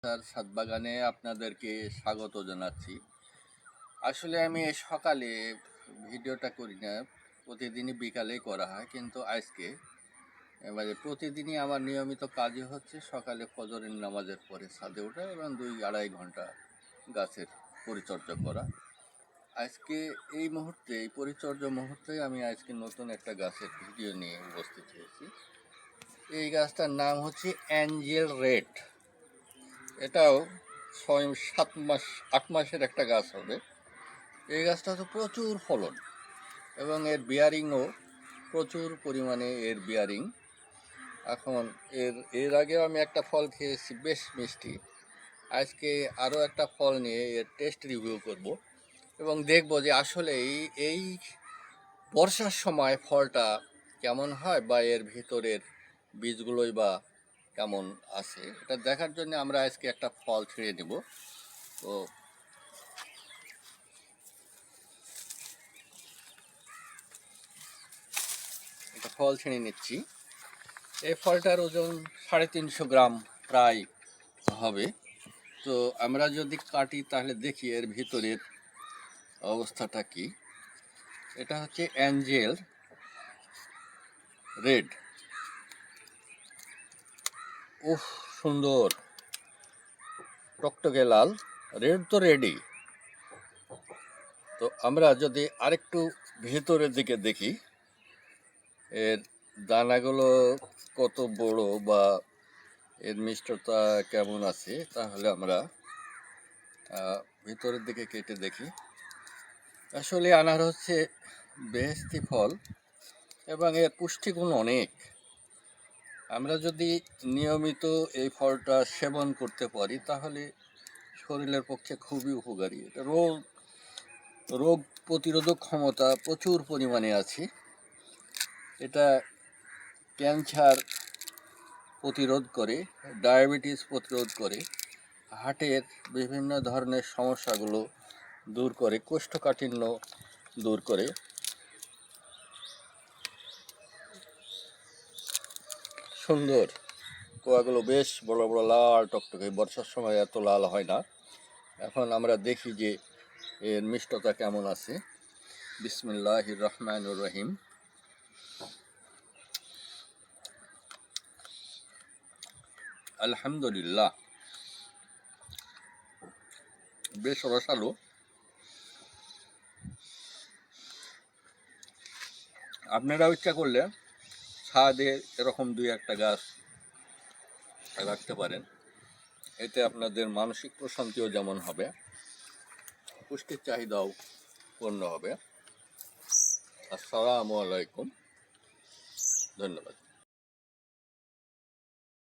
Sir ছাদ বাগানে আপনাদেরকে স্বাগত জানাচ্ছি। আসলে আমি সকালে ভিডিওটা করি না, প্রতিদিনই বিকালেই করা হয়, কিন্তু আজকে মানে প্রতিদিনই আমার নিয়মিত কাজই হচ্ছে সকালে ফজরের নামাজের পরে ছাদে ওঠা এবং 2-2.5 ঘন্টা গাছের পরিচর্যা করা। আজকে এই মুহূর্তে, এই পরিচর্যা মুহূর্তে আমি আজকে নতুন একটা গাছের ভিডিও নিয়ে উপস্থিত হয়েছি। এই গাছটার নাম হচ্ছে অ্যাঞ্জেল রেড। এটাও 6-7 মাস 8 মাসের একটা গাছ হবে। এই গাছটা তো প্রচুর ফলন এবং এর বিয়ারিংও প্রচুর পরিমাণে এর বিয়ারিং। এখন এর আগেও আমি একটা ফল খেয়েছি, বেশ মিষ্টি। আজকে আরও একটা ফল নিয়ে এর টেস্ট রিভিউ করব এবং দেখব যে আসলে এই বর্ষার সময় ফলটা কেমন হয় বা এর ভিতরের বীজগুলোই বা কেমন আছে, এটা দেখার জন্য আমরা আজকে একটা ফল ছিঁড়ে নেব। তো একটা ফল ছিঁড়ে নিচ্ছি। এই ফলটার ওজন 350 গ্রাম প্রায় হবে। তো আমরা যদি কাটি তাহলে দেখি এর ভিতরের অবস্থাটা কি। এটা হচ্ছে অ্যাঞ্জেল রেড। উফ, সুন্দর টকটকে লাল। রেড তো রেডই। তো আমরা যদি আরেকটু ভেতরের দিকে দেখি এর দানাগুলো কত বড় বা এর মিষ্টতা কেমন আছে, তাহলে আমরা ভিতরের দিকে কেটে দেখি। আসলে আনার হচ্ছে বেহেশতি ফল এবং এর পুষ্টিগুণ অনেক। আমরা যদি নিয়মিত এই ফলটা সেবন করতে পারি তাহলে শরীরের পক্ষে খুবই উপকারী। এটা রোগ প্রতিরোধক ক্ষমতা প্রচুর পরিমাণে আছে। এটা ক্যান্সার প্রতিরোধ করে, ডায়াবেটিস প্রতিরোধ করে, হার্টের বিভিন্ন ধরনের সমস্যাগুলো দূর করে, কোষ্ঠকাঠিন্য দূর করে। সুন্দর কোয়াগুলো বেশ বড় বড় লাল টকটকে। বর্ষার সময় এত লাল হয় না। এখন আমরা দেখি যে এর মিষ্টতা কেমন আছে। বিসমিল্লাহির রহমানির রহিম। আলহামদুলিল্লাহ, বেশ রসালো। আপনারাও ইচ্ছা করলে ছাদে এরকম 2-1টা গাছ রাখতে পারেন। এতে আপনাদের মানসিক প্রশান্তিও যেমন হবে, পুষ্টির চাহিদাও পূর্ণ হবে। আসসালামু আলাইকুম, ধন্যবাদ।